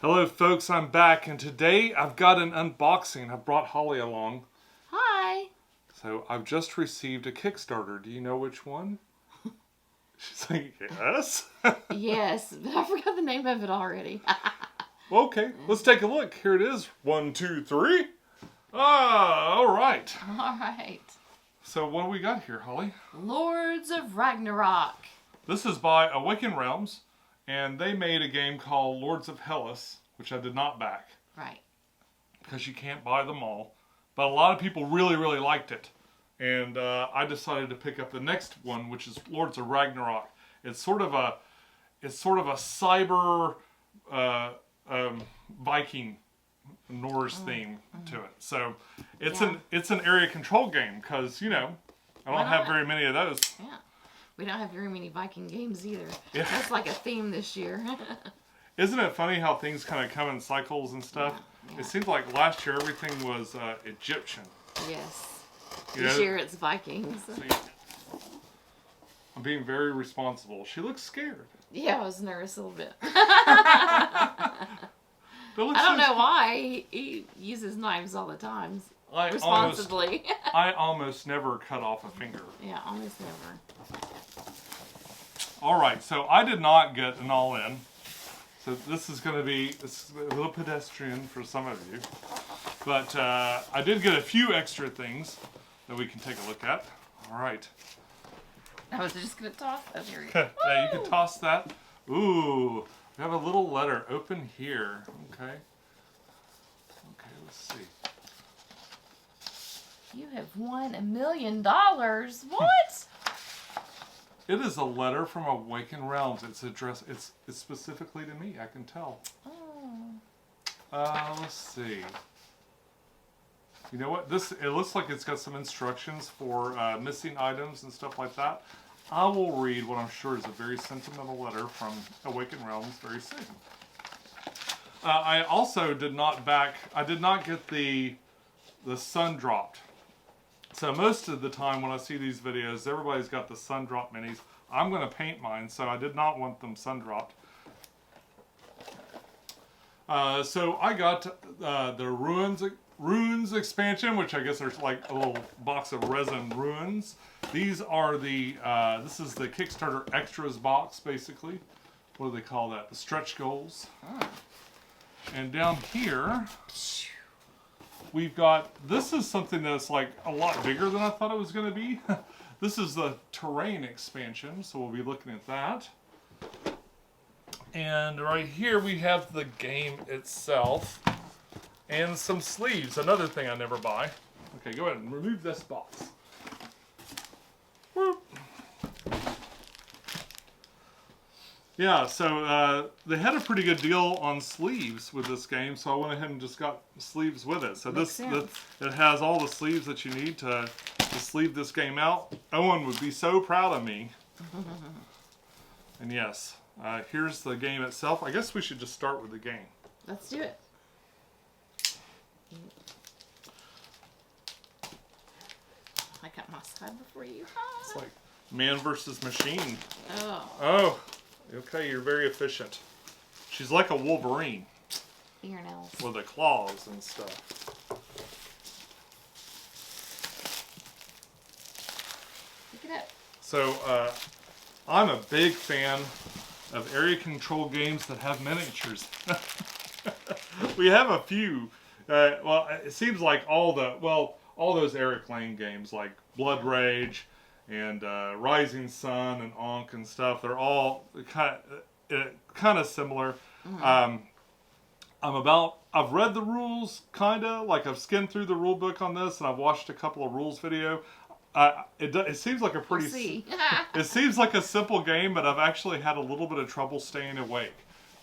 Hello folks, I'm back, and today I've got an unboxing. I've brought Holly along. Hi. So I've just received a Kickstarter. Do you know which one? She's like, yes? Yes, but I forgot the name of it already. Well, okay, let's take a look. Here it is. 1, 2, 3. Ah, all right. All right. So what do we got here, Holly? Lords of Ragnarok. This is by Awaken Realms, and they made a game called Lords of Hellas, which I did not back. Right. Because you can't buy them all. But a lot of people really, really liked it. And I decided to pick up the next one, which is Lords of Ragnarok. It's sort of a cyber Viking Norse theme to it. So it's an area control game because I don't have very many of those. Yeah. We don't have very many Viking games either. Yeah. That's like a theme this year. Isn't it funny how things kind of come in cycles and stuff? Yeah. It seems like last year everything was Egyptian. Yes. This year it's Vikings. I'm being very responsible. She looks scared. Yeah, I was nervous a little bit. I don't know why. He uses knives all the time. Responsibly. I almost never cut off a finger. Yeah, almost never. All right, so I did not get an all-in. So this is going to be a little pedestrian for some of you. But I did get a few extra things that we can take a look at. All right. I was just going to toss that here. Yeah, you can toss that. Ooh, we have a little letter open here. Okay. Okay, let's see. You have won $1 million. What? It is a letter from Awaken Realms. It's addressed. It's specifically to me. I can tell. Oh. Let's see. You know what? It looks like it's got some instructions for missing items and stuff like that. I will read what I'm sure is a very sentimental letter from Awaken Realms very soon. I also did not get the Sundrop. So most of the time when I see these videos, everybody's got the Sundrop minis. I'm going to paint mine, so I did not want them Sundropped. So I got the Runes expansion, which I guess are like a little box of resin runes. These are this is the Kickstarter extras box, basically. What do they call that? The stretch goals. Oh. And down here, we've got, this is something that's like a lot bigger than I thought it was going to be. This is the terrain expansion, so we'll be looking at that. And right here we have the game itself and some sleeves, another thing I never buy. Okay, go ahead and remove this box. Whoop. Yeah, so they had a pretty good deal on sleeves with this game, so I went ahead and just got sleeves with it. So it has all the sleeves that you need to sleeve this game out. Owen would be so proud of me. And yes, here's the game itself. I guess we should just start with the game. Let's do it. I got my side before you. It's like man versus machine. Oh. Okay, you're very efficient. She's like a Wolverine. Fingernails. With the claws and stuff. Pick it up. So, I'm a big fan of area control games that have miniatures. We have a few. Well, it seems like all those Eric Lane games like Blood Rage and Rising Sun and Ankh and stuff, they're all kind of similar. Mm-hmm. I've read the rules, like I've skimmed through the rule book on this, and I've watched a couple of rules video. It seems like it seems like a simple game, but I've actually had a little bit of trouble staying awake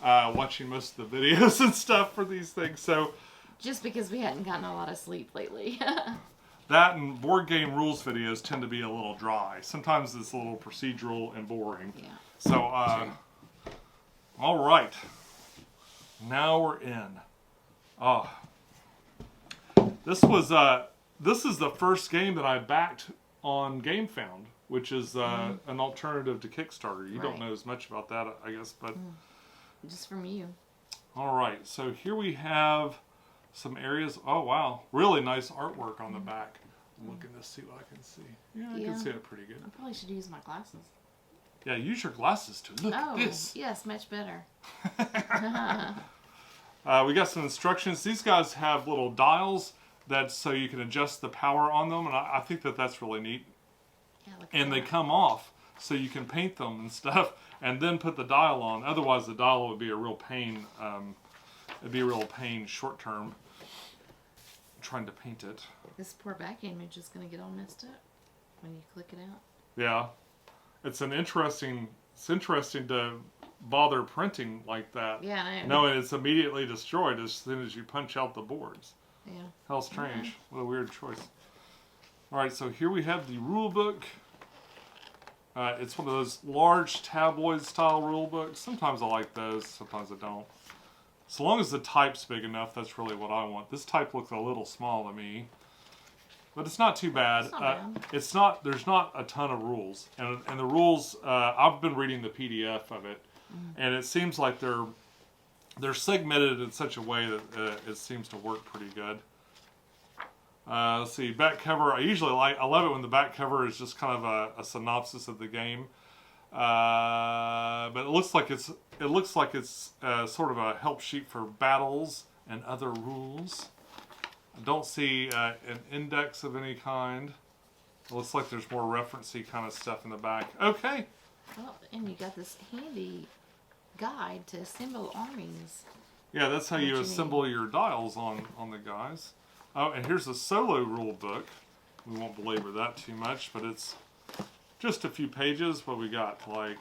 watching most of the videos and stuff for these things. So just because we hadn't gotten a lot of sleep lately. That and board game rules videos tend to be a little dry. Sometimes it's a little procedural and boring. Yeah. So, all right. Now we're in. This is the first game that I backed on GameFound, which is an alternative to Kickstarter. You don't know as much about that, I guess, but just from you. All right, so here we have some areas. Oh, wow. Really nice artwork on the back. I'm looking to see what I can see. Yeah, I can see it pretty good. I probably should use my glasses. Yeah, use your glasses to look at this. Yes, much better. We got some instructions. These guys have little dials that so you can adjust the power on them, and I think that that's really neat. Yeah, look at And that. they come off so you can paint them and stuff, and then put the dial on. Otherwise, the dial would be a real pain. It'd be a real pain short term trying to paint it. This poor back image is going to get all messed up when you click it out. Yeah, it's interesting to bother printing like that. Yeah, I know. Knowing it's immediately destroyed as soon as you punch out the boards. Yeah. How strange. What a weird choice. Alright, so here we have the rule book. It's one of those large tabloid style rule books. Sometimes I like those, sometimes I don't. So long as the type's big enough, that's really what I want. This type looks a little small to me. But it's not too bad. It's not bad. There's not a ton of rules. And the rules, I've been reading the PDF of it. And it seems like they're segmented in such a way that it seems to work pretty good. Let's see, back cover. I love it when the back cover is just kind of a synopsis of the game. But it looks like it's sort of a help sheet for battles and other rules. I don't see an index of any kind. It looks like there's more referencey kind of stuff in the back. Okay. Well, and you got this handy guide to assemble armies. Yeah, that's how you assemble your dials on the guys. Oh, and here's the solo rule book. We won't belabor that too much, but it's just a few pages. What we got, like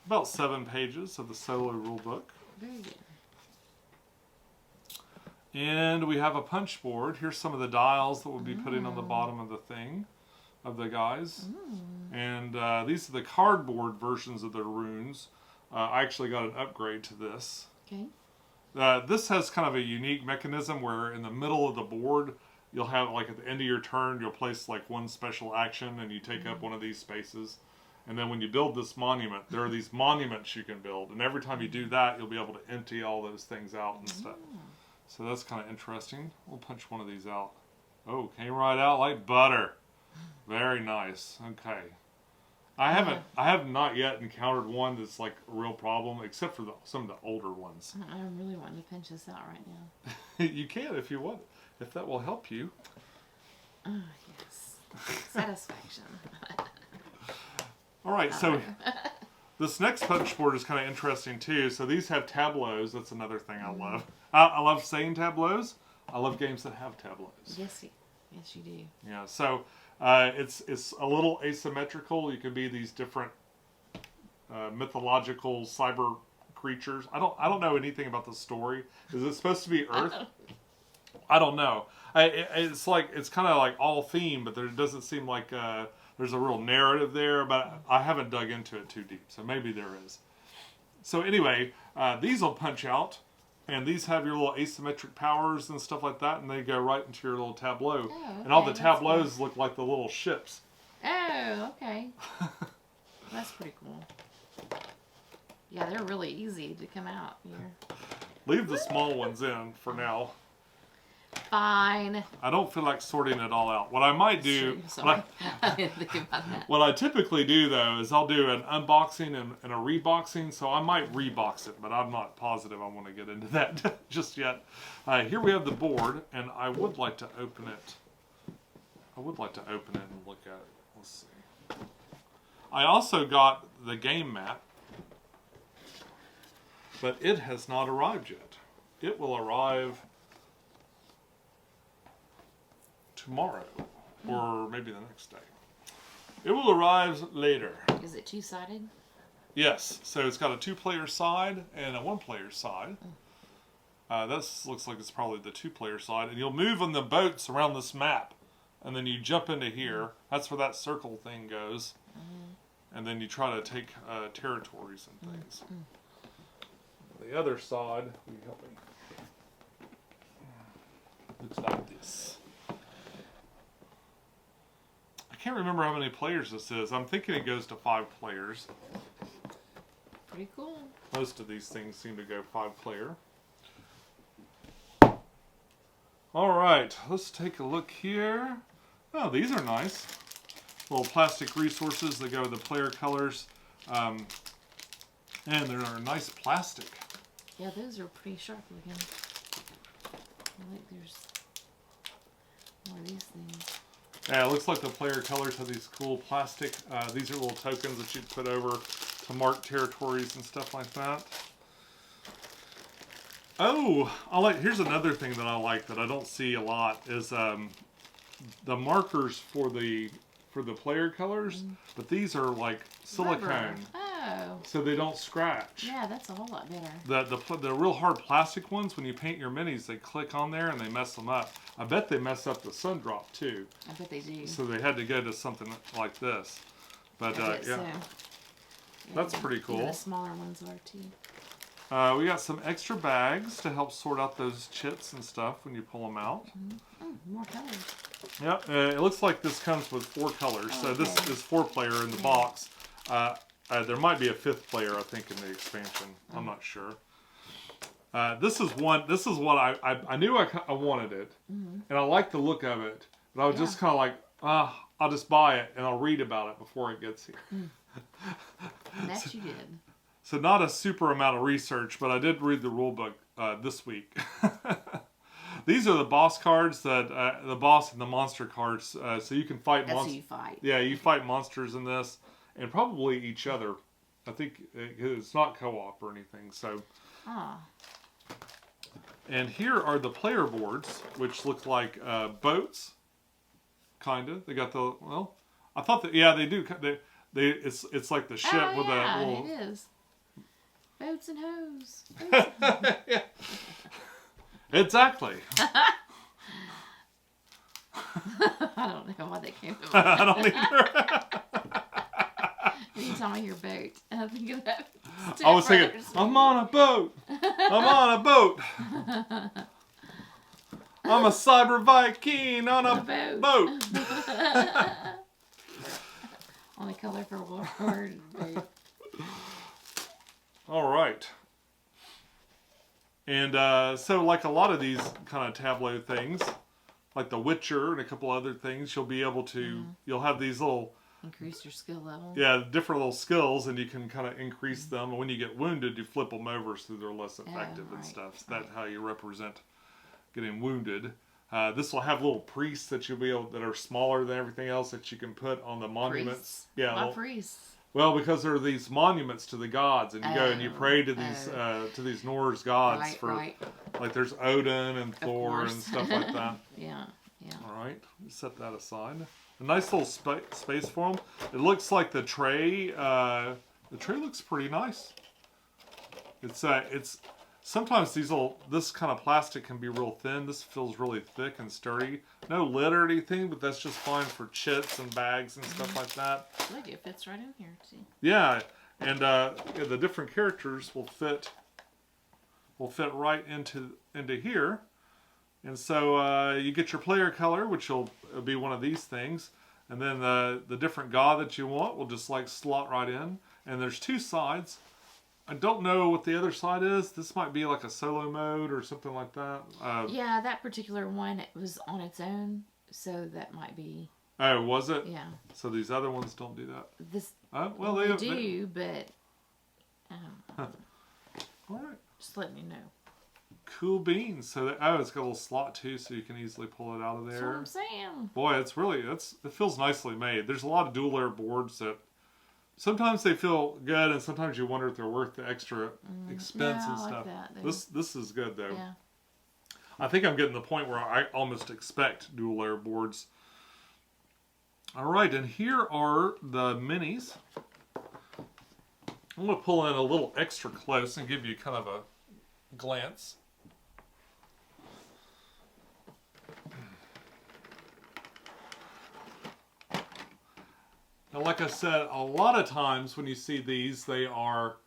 about 7 pages of the solo rule book. Very good. And we have a punch board. Here's some of the dials that we'll be putting on the bottom of the thing, of the guys. And these are the cardboard versions of the runes. I actually got an upgrade to this. Okay. This has kind of a unique mechanism where in the middle of the board, you'll have, like at the end of your turn, you'll place like one special action and you take up one of these spaces. And then when you build this monument, there are these monuments you can build. And every time you do that, you'll be able to empty all those things out and stuff. So that's kind of interesting. We'll punch one of these out. Oh, came right out like butter. Very nice. Okay. I have not yet encountered one that's like a real problem, except for some of the older ones. I'm really wanting to pinch this out right now. You can if you want, if that will help you. Yes. Satisfaction. All right, so this next punch board is kind of interesting too. So these have tableaus. That's another thing I love. I love saying tableaus. I love games that have tableaus. Yes, you do. Yeah. So it's a little asymmetrical. You can be these different mythological cyber creatures. I don't know anything about the story. Is it supposed to be Earth? I don't know. It's kind of like all theme, but there doesn't seem like there's a real narrative there. But I haven't dug into it too deep, so maybe there is. So anyway, these will punch out, and these have your little asymmetric powers and stuff like that, and they go right into your little tableau. Oh, okay, and all the tableaus look like the little ships. Oh, okay. That's pretty cool. Yeah, they're really easy to come out here. Leave the small ones in for now. Fine. I don't feel like sorting it all out. What I might do, Sorry. I didn't think about that. what I typically do though, is I'll do an unboxing and a reboxing. So I might rebox it, but I'm not positive I want to get into that just yet. Here we have the board, and I would like to open it. And look at it. Let's see. I also got the game map, but it has not arrived yet. It will arrive tomorrow, or maybe the next day. It will arrive later. Is it two-sided? Yes, so it's got a 2-player side and a 1-player side. This looks like it's probably the 2-player side, and you'll move on the boats around this map, and then you jump into here. That's where that circle thing goes, and then you try to take territories and things. The other side, will you help me? Looks like this. I can't remember how many players this is. I'm thinking it goes to 5 players. pretty cool. Most of these things seem to go 5-player. All right, let's take a look here. Oh, these are nice. Little plastic resources that go with the player colors. And they're nice plastic. Yeah, those are pretty sharp looking. I like there's more of these things. Yeah, it looks like the player colors have these cool plastic. These are little tokens that you'd put over to mark territories and stuff like that. Oh, here's another thing that I like that I don't see a lot is the markers for the player colors, but these are like silicone. Rubber. Oh. So they don't scratch. Yeah, that's a whole lot better. The real hard plastic ones, when you paint your minis, they click on there and they mess them up. I bet they mess up the Sundrop too. I bet they do. So they had to go to something like this. But I yeah, bet so. Yeah, that's pretty cool. The smaller ones are too. We got some extra bags to help sort out those chits and stuff when you pull them out. Oh, more colors. Yep, it looks like this comes with 4 colors. Oh, so okay. this is 4-player in the box. There might be a 5th player, I think, in the expansion. I'm not sure. This is what I knew I wanted it, and I like the look of it. But I was just kind of like, I'll just buy it and I'll read about it before it gets here. And that you did. So not a super amount of research, but I did read the rule book this week. These are the boss cards that the boss and the monster cards. So you can fight monsters. That's who you fight. Yeah, you fight monsters in this, and probably each other. I think it's not co-op or anything. So. Ah. And here are the player boards, which look like boats. Kinda. They got the I thought that they do. It's like the ship with a little. It is. Boats and hoes. Yeah. Exactly. I don't know why they came to mind. I don't either. Anytime I hear boat, I think of that. I was thinking, I'm on a boat. I'm on a boat. I'm a cyber Viking on a boat. Only color for word boat. All right. And so like a lot of these kind of tableau things, like The Witcher and a couple other things, you'll be able to, you'll have these little... Increase your skill level. Yeah, different little skills, and you can kind of increase them. And when you get wounded, you flip them over so they're less effective and stuff. So that's how you represent getting wounded. This will have little priests that you'll be able, that are smaller than everything else that you can put on the monuments. Priests? Yeah, Why priests? well, because there are these monuments to the gods, and you go and you pray to these Norse gods like there's Odin and Thor and stuff like that. Yeah. All right, set that aside. A nice little space for them. It looks like the tray. The tray looks pretty nice. It's sometimes this kind of plastic can be real thin. This feels really thick and sturdy. No lid or anything, but that's just fine for chits and bags and stuff like that. I like it fits right in here. See? Yeah, and the different characters will fit right into here. And so you get your player color, which will be one of these things. And then the different god that you want will just like slot right in. And there's 2 sides. I don't know what the other side is. This might be like a solo mode or something like that. Yeah, that particular one, it was on its own. So that might be... Oh, was it? Yeah. So these other ones don't do that? This well, they do, but... All right. Just letting you know. Cool beans. So it's got a little slot too, so you can easily pull it out of there. That's what I'm saying. Boy, it feels nicely made. There's a lot of dual layer boards that sometimes they feel good, and sometimes you wonder if they're worth the extra expense and stuff. Like that, this is good though. Yeah. I think I'm getting to the point where I almost expect dual layer boards. All right, and here are the minis. I'm going to pull in a little extra close and give you kind of a glance. Now, like I said, a lot of times when you see these, they are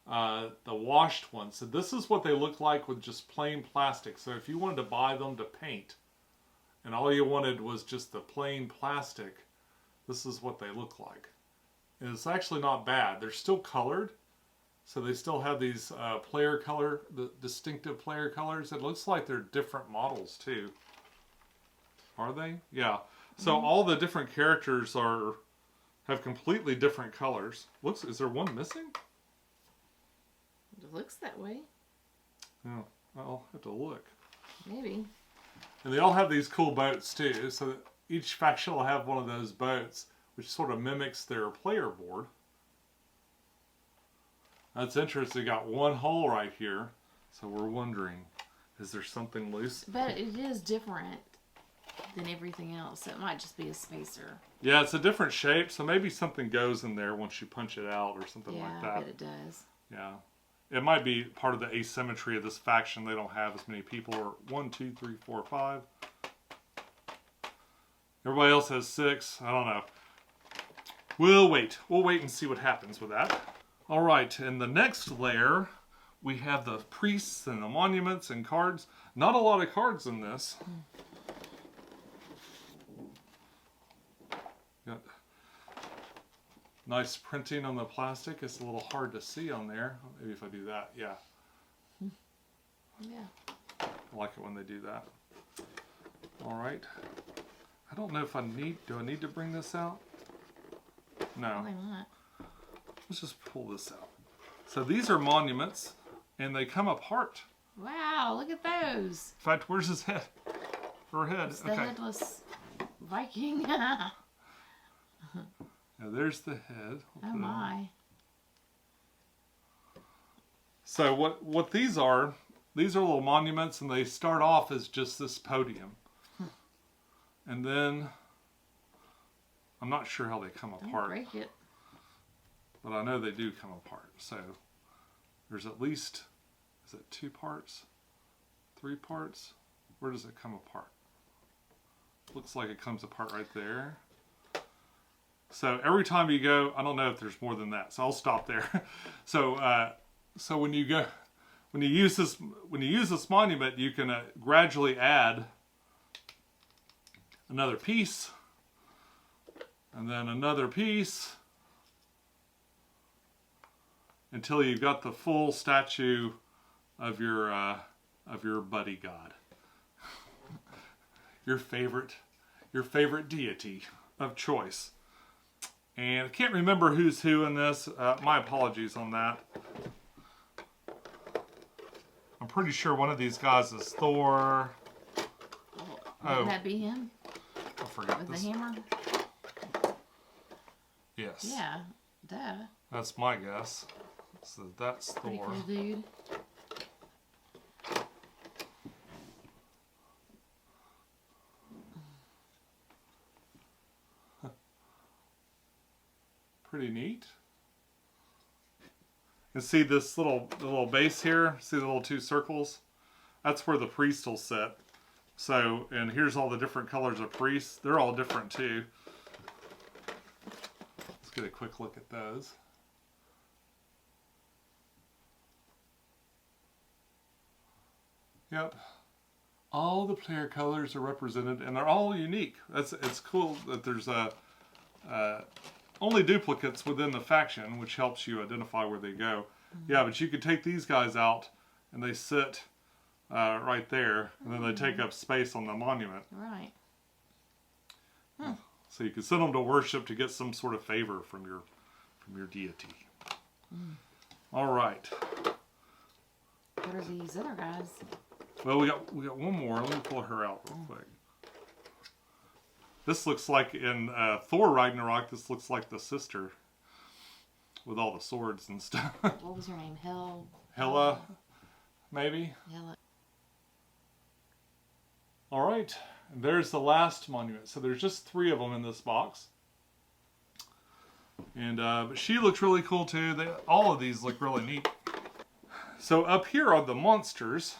the washed ones. So this is what they look like with just plain plastic. So if you wanted to buy them to paint, and all you wanted was just the plain plastic, this is what they look like. And it's actually not bad. They're still colored, So they still have these player color, the distinctive player colors. It looks like they're different models too. Are they? Yeah. So all the different characters have completely different colors. Is there one missing? It looks that way. Oh, I'll have to look. Maybe. And they all have these cool boats too. So each faction will have one of those boats, which sort of mimics their player board. That's interesting. They got one hole right here. So we're wondering, is there something loose? But it is different than everything else. So it might just be a spacer. Yeah, it's a different shape. So maybe something goes in there once you punch it out or something like that. Yeah, I bet it does. Yeah. It might be part of the asymmetry of this faction. They don't have as many people. Or 1, 2, 3, 4, 5. Everybody else has 6. I don't know. We'll wait. We'll wait and see what happens with that. All right, in the next layer, we have the priests and the monuments and cards. Not a lot of cards in this. Got nice printing on the plastic. It's a little hard to see on there. Maybe if I do that, yeah. Yeah. I like it when they do that. All right. I don't know if do I need to bring this out? No. Probably not. Let's just pull this out. So these are monuments, and they come apart. Wow, look at those. In fact, where's his head? Her head. It's the headless Viking. Now there's the head. Oh my. So what these are little monuments, and they start off as just this podium. And then, I'm not sure how they come apart. Don't break it. But I know they do come apart. So there's at least, is it 2 parts? 3 parts? Where does it come apart? Looks like it comes apart right there. So every time you go, I don't know if there's more than that, so I'll stop there. So when you use this monument, you can gradually add another piece, and then another piece, until you've got the full statue of your buddy god, your favorite deity of choice. And I can't remember who's who in this. My apologies on that. I'm pretty sure one of these guys is Thor. Wouldn't that be him? I forget With this. the hammer? Yes. Yeah, duh. That's my guess. So that's Pretty Thor. cool dude. Pretty neat. And see this little base here? See the little 2 circles? That's where the priest will sit. So, and here's all the different colors of priests. They're all different too. Let's get a quick look at those. Yep. All the player colors are represented, and they're all unique. It's cool that there's only duplicates within the faction, which helps you identify where they go. Yeah, but you could take these guys out, and they sit right there, and then they take up space on the monument. Right. So you can send them to worship to get some sort of favor from your deity. All right. What are these other guys? Well, we got one more. Let me pull her out real quick. This looks like in Thor Ragnarok. This looks like the sister with all the swords and stuff. What was her name? Hela, maybe. Hela. All right, and there's the last monument. So there's just 3 of them in this box. And but she looks really cool too. All of these look really neat. So up here are the monsters.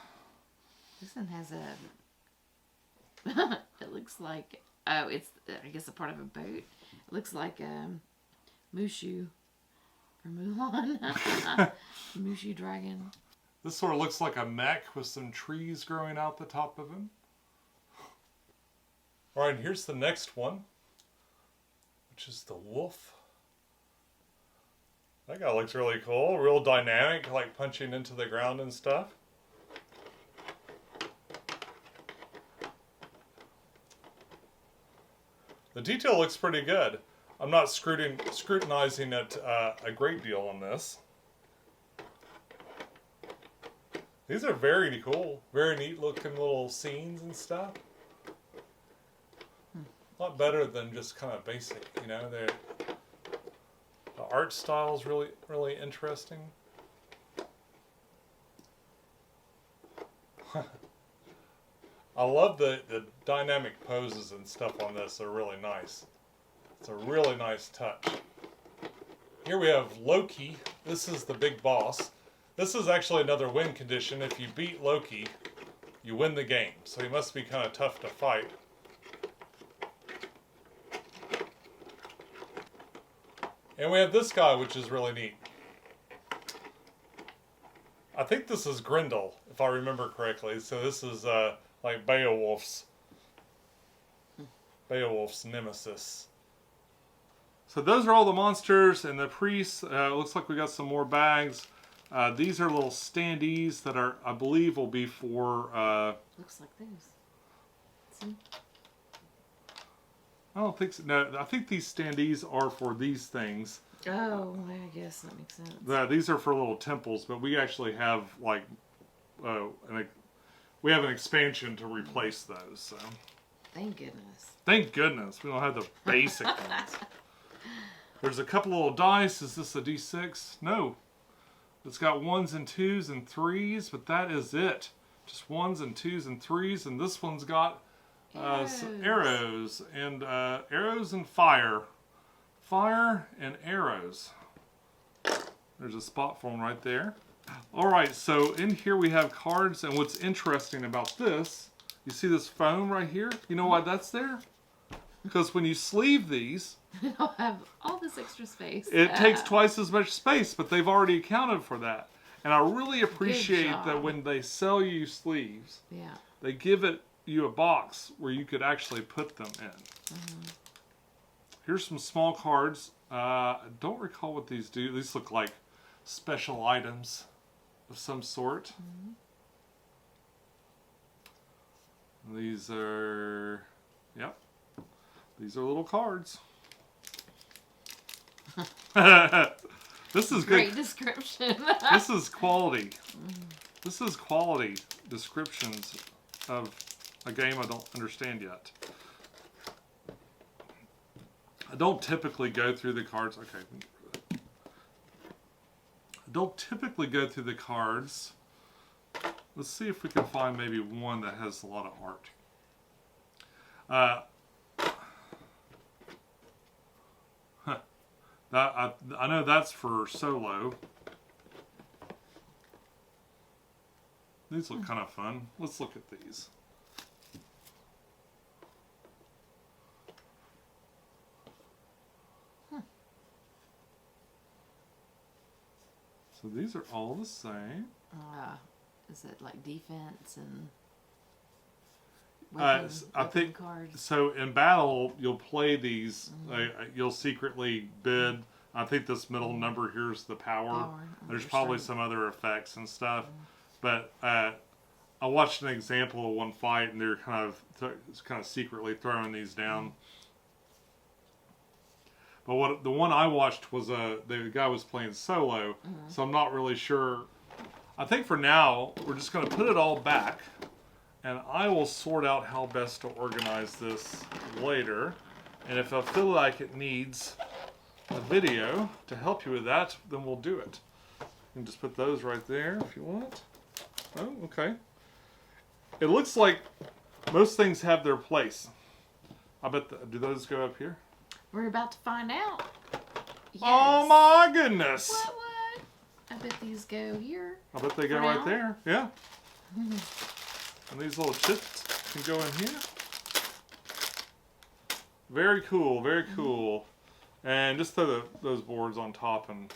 This one has a... it looks like... Oh, it's, I guess, a part of a boat. It looks like Mushu from Mulan. Mushu dragon. This sort of looks like a mech with some trees growing out the top of him. All right, here's the next one, which is the wolf. That guy looks really cool. Real dynamic, like punching into the ground and stuff. The detail looks pretty good. I'm not scrutinizing it a great deal on this. These are very cool. Very neat looking little scenes and stuff. A lot better than just kind of basic, you know. The art style is really interesting. I love the dynamic poses and stuff on this. They're really nice. It's a really nice touch. Here we have Loki. This is the big boss. This is actually another win condition. If you beat Loki, you win the game. So he must be kind of tough to fight. And we have this guy, which is really neat. I think this is Grendel, if I remember correctly. So this is like Beowulf's nemesis. So those are all the monsters and the priests. Looks like we got some more bags. These are little standees that are, I believe, will be for. Looks like those. See? I don't think so. No, I think these standees are for these things. Oh, I guess that makes sense. These are for little temples, but we actually have like, we have an expansion to replace those. So. Thank goodness. Thank goodness we don't have the basic ones. There's a couple little dice. Is this a D6? No. It's got 1s and 2s and 3s, but that is it. Just 1s and 2s and 3s, and this one's got arrows and fire. Fire and arrows. There's a spot for them right there. Alright, so in here we have cards, and what's interesting about this, you see this foam right here? You know why that's there? Because when you sleeve these, They'll have all this extra space. it takes twice as much space, but they've already accounted for that. And I really appreciate that when they sell you sleeves, they give you a box where you could actually put them in. Mm-hmm. Here's some small cards. I don't recall what these do. These look like special items of some sort. Mm-hmm. These are, yep, these are little cards. This is great good. description. This is quality. This is quality descriptions of a game I don't understand yet. I don't typically go through the cards. Okay. I don't typically go through the cards. Let's see if we can find maybe one that has a lot of art. I know that's for solo. These look kind of fun. Let's look at these. So these are all the same. Is it like defense and I think cards? So in battle, you'll play these. You'll secretly bid. I think this middle number here is the power. There's probably some other effects and stuff. But I watched an example of one fight, and they're kind of secretly throwing these down. But the one I watched was the guy was playing solo, so I'm not really sure. I think for now we're just going to put it all back, and I will sort out how best to organize this later. And if I feel like it needs a video to help you with that, then we'll do it. You can just put those right there if you want. Oh, okay. It looks like most things have their place. I bet. Do those go up here? We're about to find out. Yes. Oh my goodness! What? I bet these go here. I bet they go right there. Yeah. And these little chips can go in here. Very cool. Very cool. And just throw those boards on top, and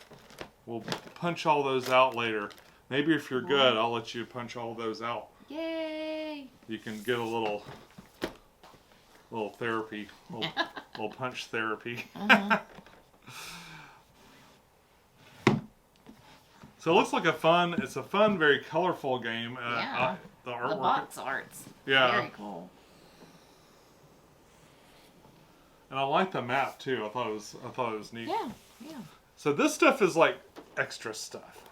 we'll punch all those out later. Maybe if you're good, I'll let you punch all those out. Yay! You can get a little therapy, little punch therapy. So it looks like it's a fun, very colorful game. Yeah. The The artwork. box art's Yeah. very cool. And I like the map too. I thought it was neat. Yeah, yeah. So this stuff is like extra stuff.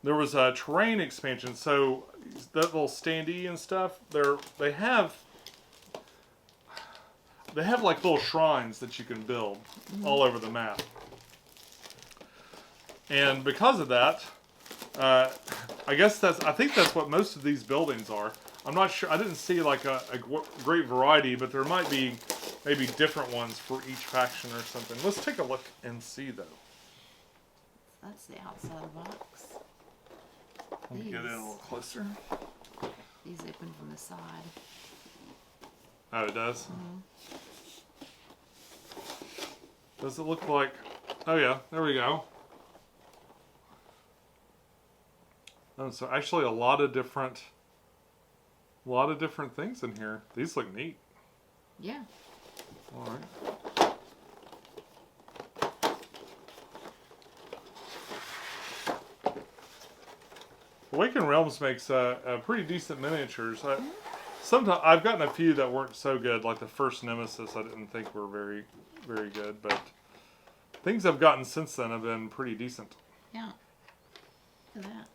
There was a terrain expansion, so that little standee and stuff. They have like little shrines that you can build all over the map. And because of that, I think that's what most of these buildings are. I'm not sure. I didn't see like a great variety, but there might be maybe different ones for each faction or something. Let's take a look and see though. That's the outside of the box. Let me get in a little closer. These open from the side. Oh, it does? Does it look like... Oh yeah, there we go. Oh, so actually a lot of different things in here. These look neat. Yeah. All right. Awaken Realms makes a pretty decent miniatures. Sometimes I've gotten a few that weren't so good, like the first Nemesis. I didn't think were very, very good, but things I've gotten since then have been pretty decent. Yeah. Look at that.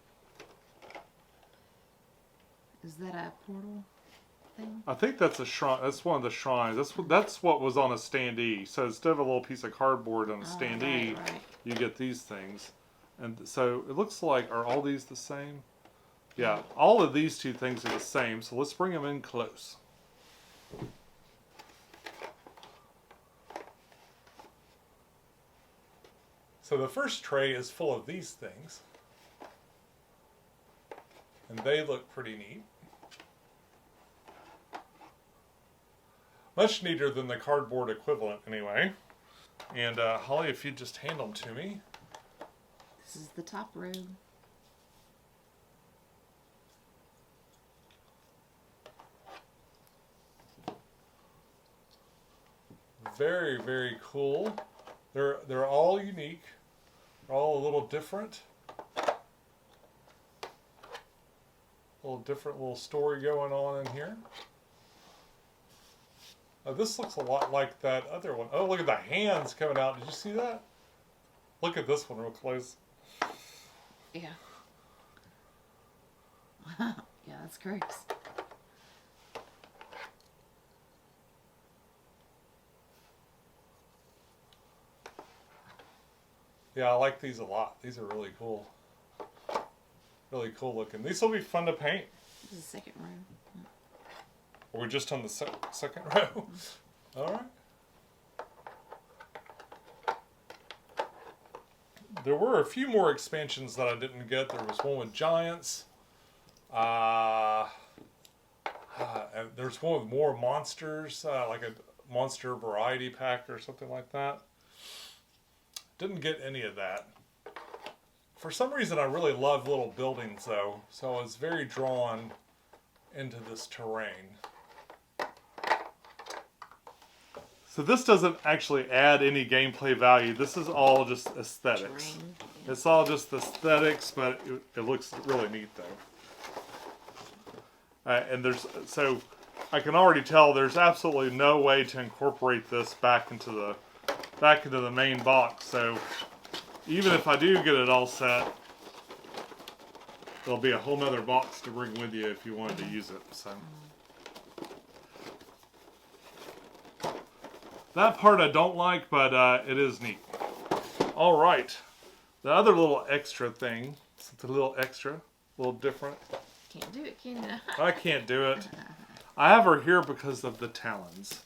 Is that a portal thing? I think that's a shrine. That's one of the shrines. That's what was on a standee. So instead of a little piece of cardboard on a standee, right. you get these things. And so it looks like, are all these the same? Yeah, all of these two things are the same. So let's bring them in close. So the first tray is full of these things. And they look pretty neat. Much neater than the cardboard equivalent, anyway. And Holly, if you'd just hand them to me. This is the top row. Very, very cool. They're all unique. They're all a little different. Little story going on in here. This looks a lot like that other one. Oh, look at the hands coming out. Did you see that? Look at this one real close. Yeah. Yeah, that's gross. Yeah, I like these a lot. These are really cool. Really cool looking. These will be fun to paint. This is the second row. We're just on the second row. All right. There were a few more expansions that I didn't get. There was one with giants. And there's one with more monsters, like a monster variety pack or something like that. Didn't get any of that. For some reason, I really love little buildings, though, so I was very drawn into this terrain. So this doesn't actually add any gameplay value. This is all just aesthetics. Terrain. It's all just aesthetics, but it looks really neat, though. And so I can already tell there's absolutely no way to incorporate this back into the main box. So even if I do get it all set, there'll be a whole nother box to bring with you if you wanted to use it. So that part I don't like, but it is neat. All right, the other little extra thing. It's a little extra, a little different. Can't do it, can you? I can't do it. I have her here because of the talons.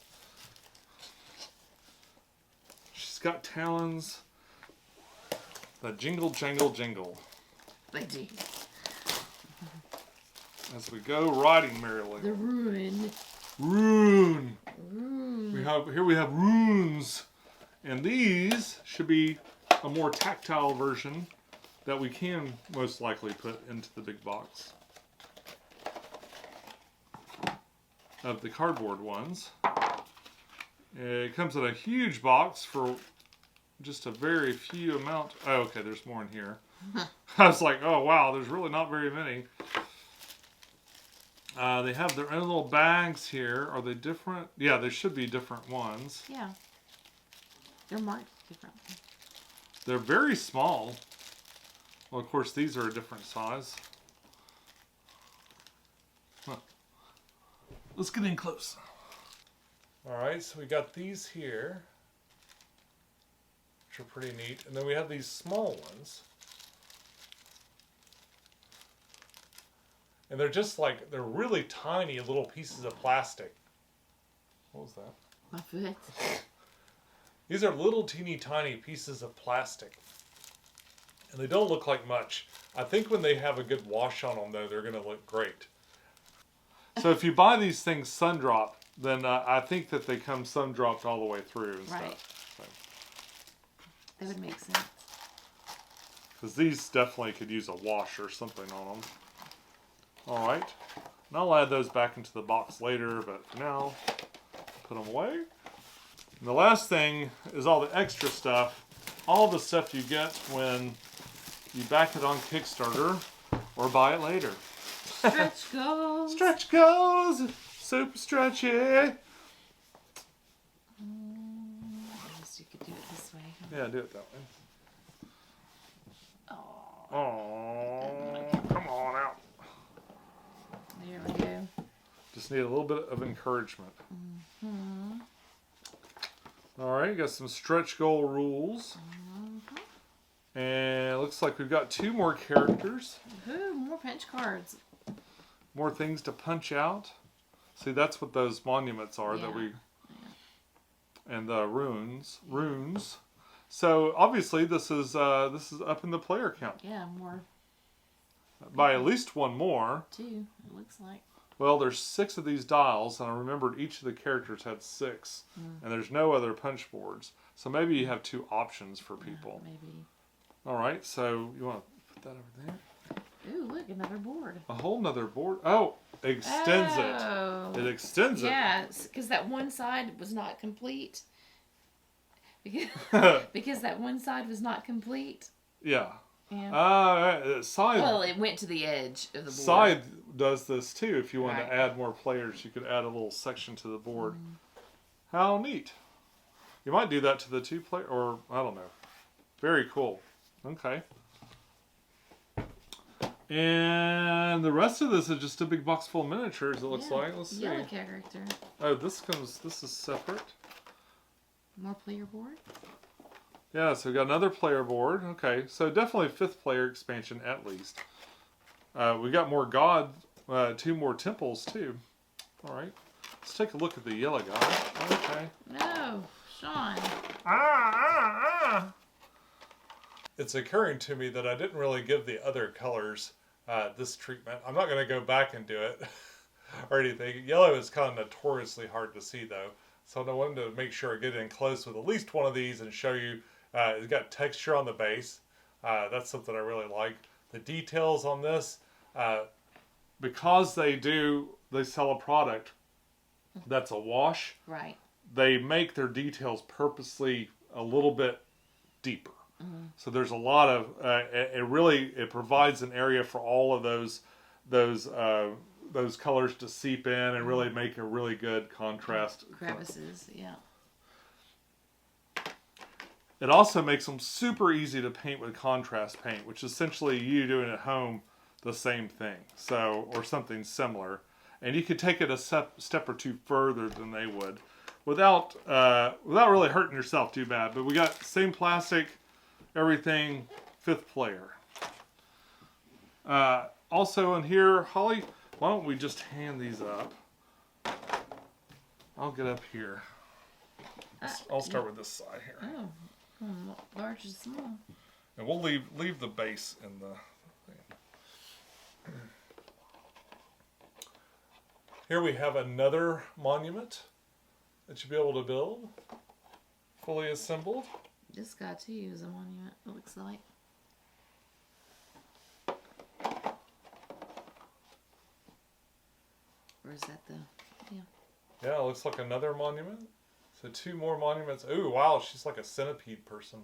She's got talons that jingle, jangle, jingle. They do. As we go riding merrily. The ruin. Rune. Rune. We have runes. And these should be a more tactile version that we can most likely put into the big box of the cardboard ones. It comes in a huge box for Just a very few amount. Oh, okay, there's more in here. I was like, oh wow, there's really not very many. They have their own little bags here. Are they different? Yeah, there should be different ones. Yeah. They're marked differently. They're very small. Well, of course, these are a different size. Huh. Let's get in close. Alright, so we got these here, which are pretty neat. And then we have these small ones. And they're just like, they're really tiny little pieces of plastic. What was that? My foot. These are little teeny tiny pieces of plastic. And they don't look like much. I think when they have a good wash on them, though, they're going to look great. So if you buy these things Sundrop, then I think that they come Sundropped all the way through and stuff. So. That would make sense. Because these definitely could use a wash or something on them. Alright. And I'll add those back into the box later, but for now, put them away. And the last thing is all the extra stuff. All the stuff you get when you back it on Kickstarter or buy it later. Stretch goals. Stretch goals. Super stretchy. I guess you could do it this way. Yeah, do it that way. Oh. Oh, come on out. There we go. Just need a little bit of encouragement. Mm-hmm. Alright, got some stretch goal rules. Mm-hmm. And it looks like we've got 2 more characters. Ooh, more pinch cards. More things to punch out. See, that's what those monuments are that we... Yeah. And the runes. So, obviously, this is up in the player count. Yeah, more. By at least 1 more. 2, it looks like. Well, there's 6 of these dials, and I remembered each of the characters had 6. And there's no other punch boards. So maybe you have 2 options for people. Yeah, maybe. Alright, so you want to put that over there? Ooh, look, another board. A whole nother board? Oh, extends Oh. it. It extends it. Yeah, because that one side was not complete. Because that one side was not complete. Yeah. Yeah. Side. Well, it went to the edge of the board. Side does this too. If you want Right. to add more players, you could add a little section to the board. How neat. You might do that to the 2 player, or I don't know. Very cool. Okay. And the rest of this is just a big box full of miniatures, it looks like. Let's see. Yellow character. Oh, this is separate. More player board. Yeah, so we got another player board. Okay, so definitely 5th player expansion at least. We got more god, 2 more temples too. All right, let's take a look at the yellow guy. Okay. No, Sean. It's occurring to me that I didn't really give the other colors this treatment. I'm not going to go back and do it or anything. Yellow is kind of notoriously hard to see though. So I wanted to make sure I get in close with at least one of these and show you. It's got texture on the base. That's something I really like. The details on this, because they sell a product that's a wash. Right. They make their details purposely a little bit deeper. So there's a lot of it provides an area for all of those colors to seep in and really make a really good contrast. Crevices, yeah. It also makes them super easy to paint with contrast paint, which is essentially you doing at home the same thing, so or something similar, and you could take it a step or 2 further than they would, without really hurting yourself too bad. But we got same plastic, everything, 5th player. Also in here, Holly, why don't we just hand these up? I'll get up here. I'll start with this side here. Oh, large and small. And we'll leave the base in the thing. Here we have another monument that you'll be able to build, fully assembled. This guy too is a monument, it looks like. Or is that the... Yeah. Yeah, it looks like another monument. So 2 more monuments. Ooh, wow, she's like a centipede person.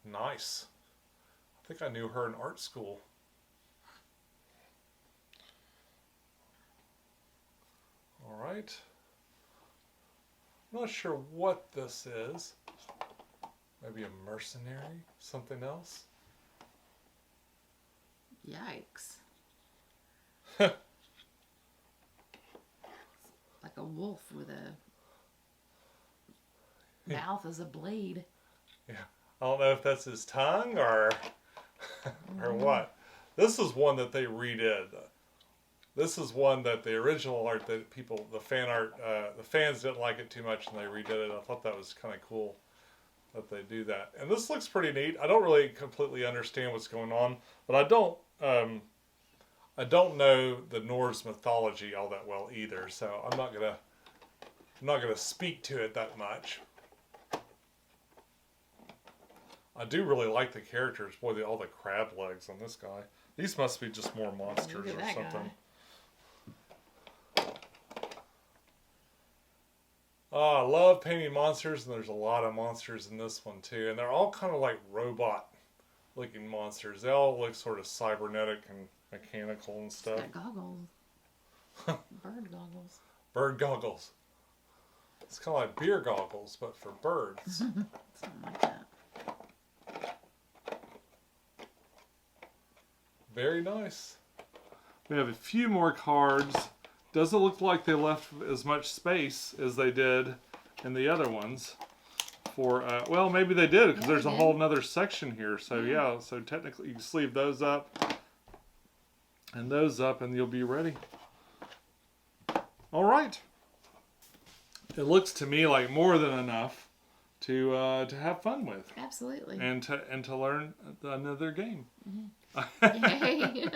Nice. I think I knew her in art school. All right. I'm not sure what this is. Maybe a mercenary? Something else? Yikes. Like a wolf with a mouth as a blade. Yeah. I don't know if that's his tongue or or what. This is one that they redid. This is one that the original art that people, the fan art, the fans didn't like it too much and they redid it. I thought that was kind of cool that they do that. And this looks pretty neat. I don't really completely understand what's going on, but I don't know the Norse mythology all that well either, so I'm not gonna speak to it that much. I do really like the characters. Boy, all the crab legs on this guy. These must be just more monsters or something. Oh, I love painting monsters, and there's a lot of monsters in this one too. And they're all kind of like robot-looking monsters. They all look sort of cybernetic and mechanical and stuff. It's got goggles. Bird goggles. Bird goggles. It's kind of like beer goggles, but for birds. Something like that. Very nice. We have a few more cards. Doesn't look like they left as much space as they did in the other ones. For well, maybe they did because there's a whole nother section here. So yeah, so technically you can sleeve those up and those up, and you'll be ready. All right. It looks to me like more than enough to have fun with. Absolutely. And to learn another game. Yay.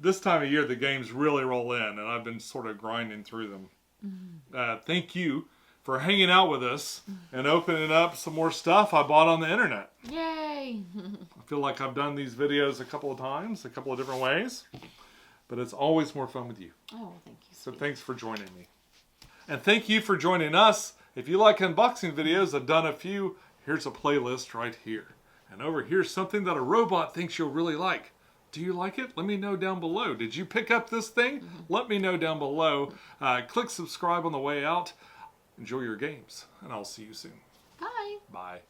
This time of year, the games really roll in, and I've been sort of grinding through them. Thank you for hanging out with us and opening up some more stuff I bought on the internet. Yay! I feel like I've done these videos a couple of times, a couple of different ways, but it's always more fun with you. Oh, thank you. So thanks for joining me. And thank you for joining us. If you like unboxing videos, I've done a few. Here's a playlist right here. And over here's something that a robot thinks you'll really like. Do you like it? Let me know down below. Did you pick up this thing? Let me know down below. Click subscribe on the way out. Enjoy your games, and I'll see you soon. Bye. Bye.